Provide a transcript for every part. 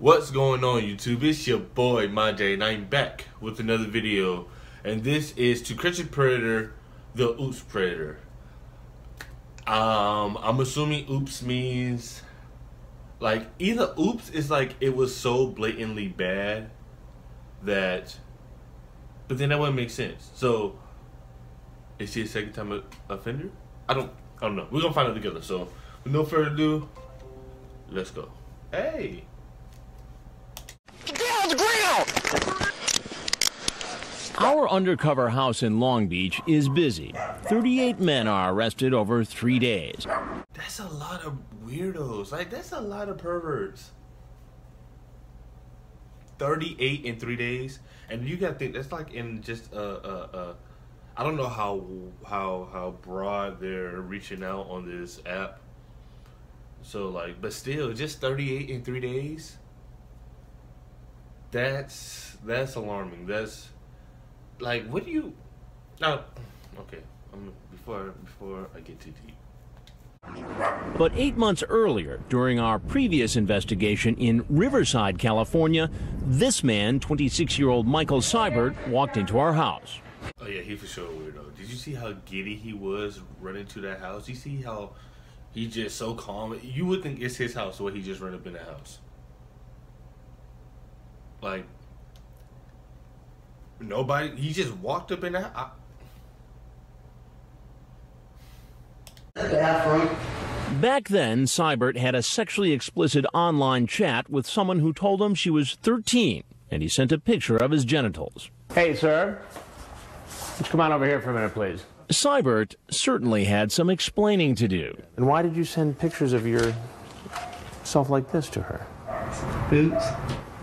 What's going on, YouTube? It's your boy MyJ, and I'm back with another video. And this is To Catch a Predator, the Oops Predator. I'm assuming oops means like either oops is like it was so blatantly bad that, but then that wouldn't make sense. So is he a second time offender? I don't know. We're gonna find out together. So with no further ado, let's go. Hey. Our undercover house in Long Beach is busy. 38 men are arrested over 3 days. That's a lot of weirdos. Like, that's a lot of perverts. 38 in 3 days, and you gotta think that's like in just I don't know how broad they're reaching out on this app. So like, but still, just 38 in 3 days. That's alarming. That's like, what do you? No, okay. Before I get too deep. But 8 months earlier, during our previous investigation in Riverside, California, this man, 26-year-old Michael Seibert, walked into our house. Oh yeah, he for sure a weirdo. Did you see how giddy he was running to that house? You see how he just so calm? You would think it's his house, so he just ran up in the house. Like, nobody, he just walked up in the house. Back then, Seibert had a sexually explicit online chat with someone who told him she was 13, and he sent a picture of his genitals. Hey, sir. Just come on over here for a minute, please. Seibert certainly had some explaining to do. And why did you send pictures of yourself like this to her? Oops.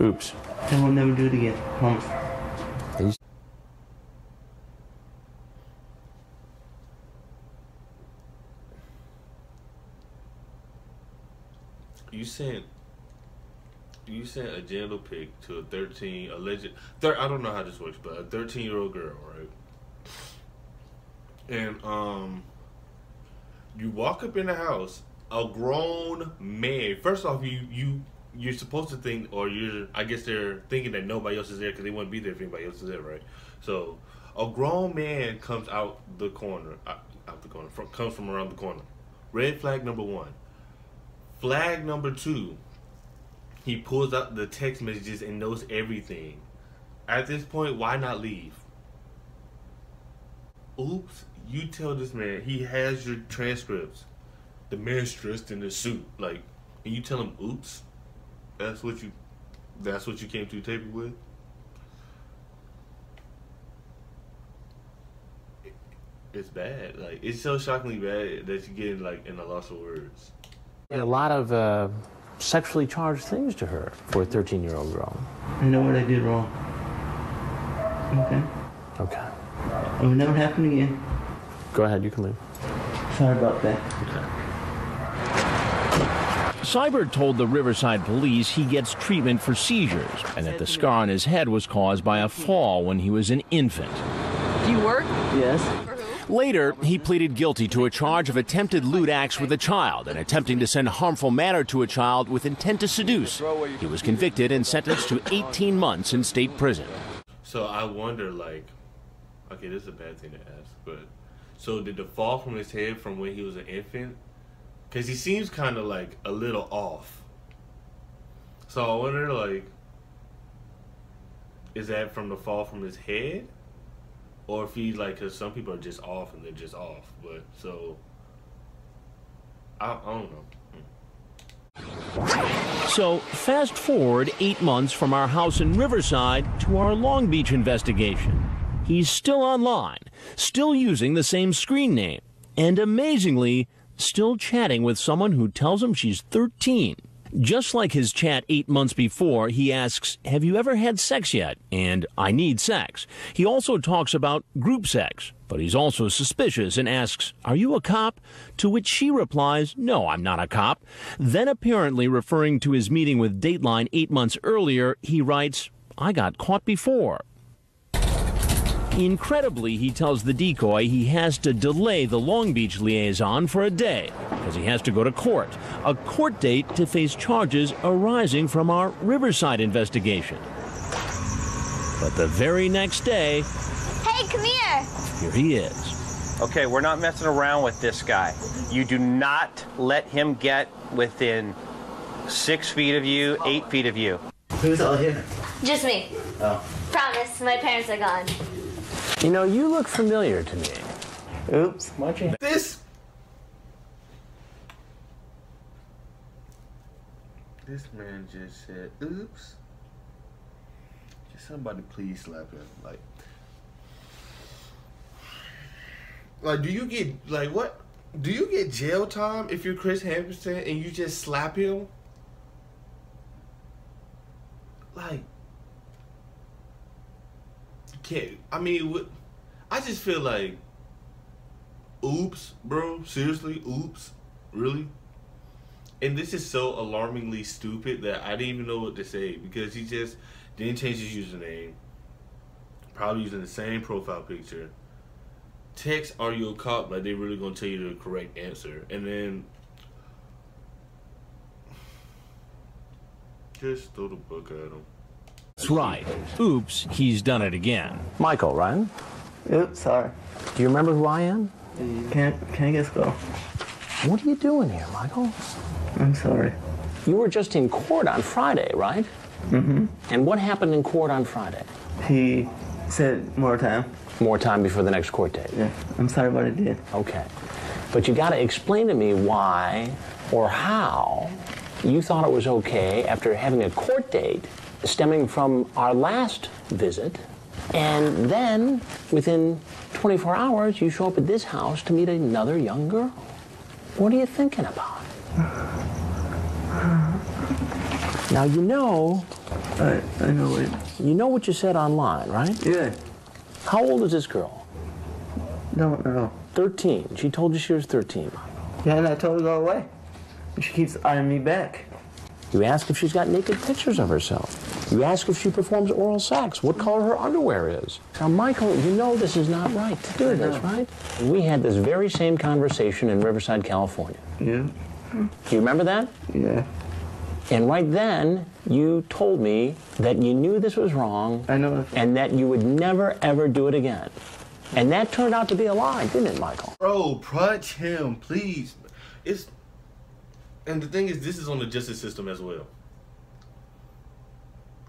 Oops. I will never do it again. Promise. You sent a genital pic to a 13 alleged. I don't know how this works, but a 13-year-old girl, right? And you walk up in the house, a grown man. First off, you're supposed to think, or I guess they're thinking that nobody else is there because they wouldn't be there if anybody else is there, right? So a grown man comes out the corner, comes from around the corner. Red flag number one. Flag number two, he pulls out the text messages and knows everything. At this point, why not leave? Oops, you tell this man, he has your transcripts. The man's dressed in a suit, like, and you tell him, oops? That's what you came to the table with? It's bad. Like, it's so shockingly bad that you're getting, like, in a loss of words. A lot of sexually charged things to her for a 13-year-old girl. I know what I did wrong. Okay? Okay. It will never happen again. Go ahead, you can leave. Sorry about that. Seibert told the Riverside police he gets treatment for seizures and that the scar on his head was caused by a fall when he was an infant. Do you work? Yes. Later, he pleaded guilty to a charge of attempted lewd acts with a child and attempting to send harmful matter to a child with intent to seduce. He was convicted and sentenced to 18 months in state prison. So I wonder, like, okay, this is a bad thing to ask, but so did the fall from his head from when he was an infant? Because he seems kind of like a little off. So I wonder, like, is that from the fall from his head? Or if he's like, because some people are just off and they're just off. But so, I don't know. So fast forward 8 months from our house in Riverside to our Long Beach investigation. He's still online, still using the same screen name, and amazingly, still chatting with someone who tells him she's 13. Just like his chat 8 months before, he asks, "Have you ever had sex yet?" And "I need sex." He also talks about group sex, but he's also suspicious and asks, "Are you a cop?" To which she replies, "No, I'm not a cop." Then apparently referring to his meeting with Dateline 8 months earlier, he writes, "I got caught before." Incredibly, he tells the decoy he has to delay the Long Beach liaison for a day. because he has to go to court. A court date to face charges arising from our Riverside investigation. But the very next day, Hey, come here. here he is. Okay, we're not messing around with this guy. You do not let him get within 6 feet of you, 8 feet of you. Who's all here? Just me. Oh. Promise, my parents are gone. You know, you look familiar to me. Oops. Why don't you... This man just said, oops. Can somebody please slap him? Like, do you get, like, what? Do you get jail time if you're Chris Hansen and you just slap him? Like, you can't, I mean, I just feel like, oops, bro, seriously, oops, really? And this is so alarmingly stupid that I didn't even know what to say, because he just didn't change his username, probably using the same profile picture. Text, are you a cop? Like, they really gonna tell you the correct answer, and then just throw the book at him. That's right. Oops, he's done it again. Michael, right? Oops, sorry. Do you remember who I am? Can I just go? What are you doing here, Michael? I'm sorry. You were just in court on Friday, right? Mm-hmm. And what happened in court on Friday? He said more time. More time before the next court date. Yeah, I'm sorry what I did. Okay. But you got to explain to me why or how you thought it was okay after having a court date stemming from our last visit, and then within 24 hours you show up at this house to meet another young girl. What are you thinking about? Now you know. I know it. You know what you said online, right? Yeah. How old is this girl? Don't know. 13. She told you she was 13. Yeah, and I told her to go away. And she keeps eyeing me back. You ask if she's got naked pictures of herself. You ask if she performs oral sex, what color her underwear is. Now, Michael, you know this is not right to do this, right? We had this very same conversation in Riverside, California. Yeah. Do you remember that? Yeah. And right then, you told me that you knew this was wrong. I know. And that you would never, ever do it again. And that turned out to be a lie, didn't it, Michael? Bro, punch him, please. And the thing is, this is on the justice system as well.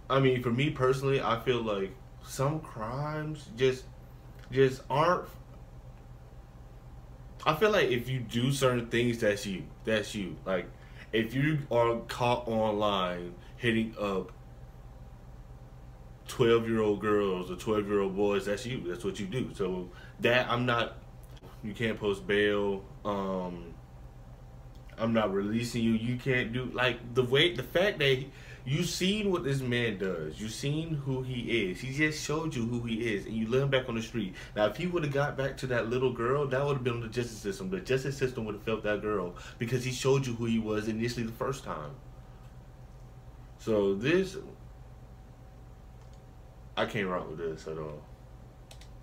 I mean, for me personally, I feel like some crimes just aren't. I feel like if you do certain things, that's you. That's you. Like, if you are caught online hitting up 12-year-old girls or 12-year-old boys, that's you. That's what you do. So that you can't post bail. I'm not releasing you. You can't do, like, the fact that you seen what this man does. You seen who he is. He just showed you who he is, and you let him back on the street. Now, if he would have got back to that little girl, that would have been the justice system. The justice system would have felt that girl because he showed you who he was initially the first time. So this, I can't rock with this at all.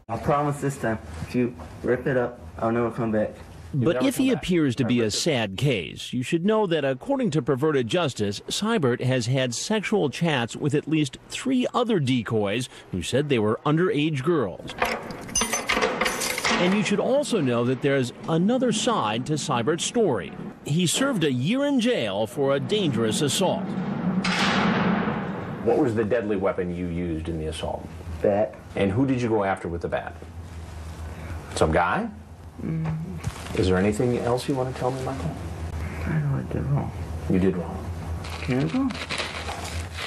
I promise this time, if you rip it up, I'll never come back. But if he appears to be a sad case, you should know that according to Perverted Justice, Seibert has had sexual chats with at least 3 other decoys who said they were underage girls. And you should also know that there's another side to Seibert's story. He served a year in jail for a dangerous assault. What was the deadly weapon you used in the assault? Bat. And who did you go after with the bat? Some guy? Is there anything else you want to tell me, Michael? I know I did wrong. You did wrong. Can I go?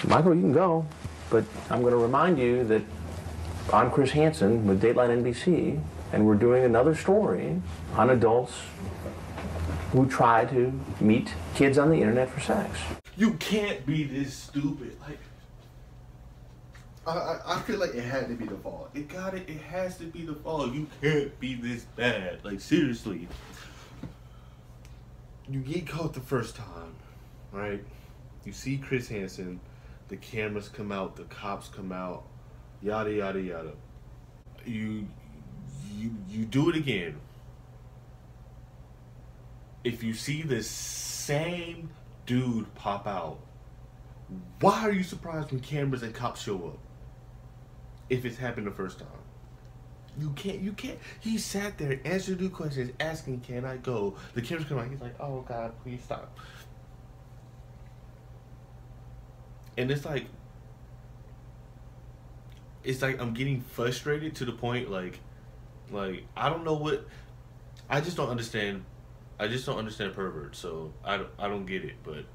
Michael, you can go, but I'm going to remind you that I'm Chris Hansen with Dateline NBC, and we're doing another story on adults who try to meet kids on the internet for sex. You can't be this stupid. Like, I feel like it had to be the fault. It has to be the fault. You can't be this bad. Like, seriously. You get caught the first time, right? You see Chris Hansen, the cameras come out, the cops come out, yada, yada, yada. You do it again. if you see the same dude pop out, why are you surprised when cameras and cops show up? If it's happened the first time. You can't. He sat there, answered the questions, asking, can I go? The cameras come out, he's like, oh God, please stop. And it's like I'm getting frustrated to the point, like I don't know what, I just don't understand perverts, so I don't get it, but.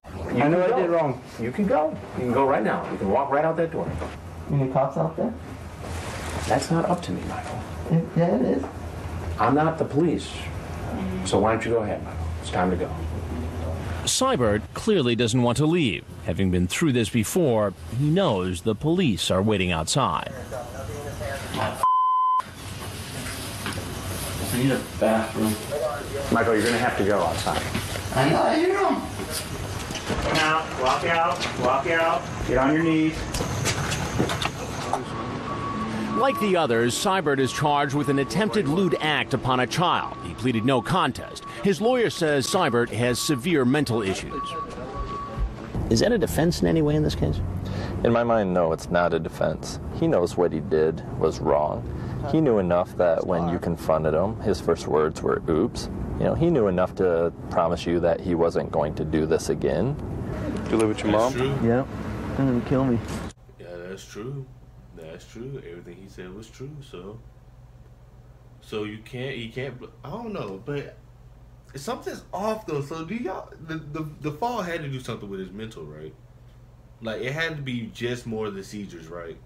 I know I did wrong. You can go. You can go right now. You can walk right out that door. Any cops out there? That's not up to me, Michael. Yeah, it is. I'm not the police. So why don't you go ahead, Michael? It's time to go. Seibert clearly doesn't want to leave. Having been through this before, he knows the police are waiting outside. I need a bathroom. Michael, you're going to have to go outside. I know, I hear him. Come out, walk out, get on your knees. Like the others, Seibert is charged with an attempted lewd act upon a child. He pleaded no contest. His lawyer says Seibert has severe mental issues. Is that a defense in any way in this case? In my mind, no, it's not a defense. He knows what he did was wrong. He knew enough that when you confronted him, his first words were, oops. You know, he knew enough to promise you that he wasn't going to do this again. Do you live with your That's mom? true. Yeah, they're gonna kill me. Yeah, that's true. That's true. Everything he said was true. So he can't. I don't know, but something's off though. So do y'all? The fall had to do something with his mental, right? Like it had to be just more of the seizures, right?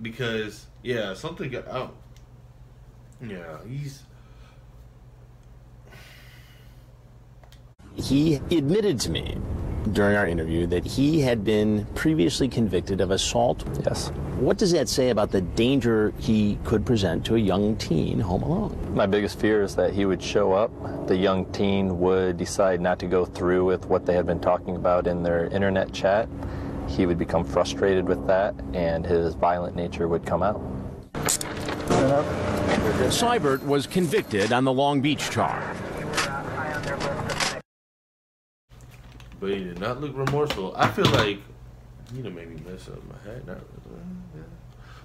Because yeah, something got out. Yeah, He admitted to me during our interview that he had been previously convicted of assault. Yes. What does that say about the danger he could present to a young teen home alone? My biggest fear is that he would show up, the young teen would decide not to go through with what they had been talking about in their internet chat. He would become frustrated with that, and his violent nature would come out. Seibert was convicted on the Long Beach charge. But he did not look remorseful. I feel like he done made me mess up my head. Not really.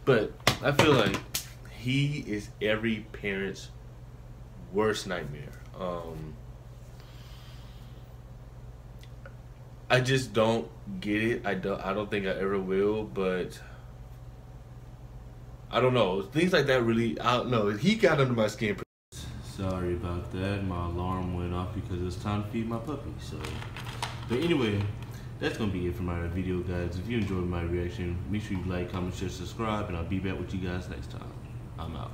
But I feel like he is every parent's worst nightmare. I just don't get it. I don't think I ever will. But I don't know. Things like that really. I don't know. He got under my skin. Sorry about that. My alarm went off because it's time to feed my puppy. So. But anyway, that's going to be it for my video, guys. If you enjoyed my reaction, make sure you like, comment, share, subscribe, and I'll be back with you guys next time. I'm out.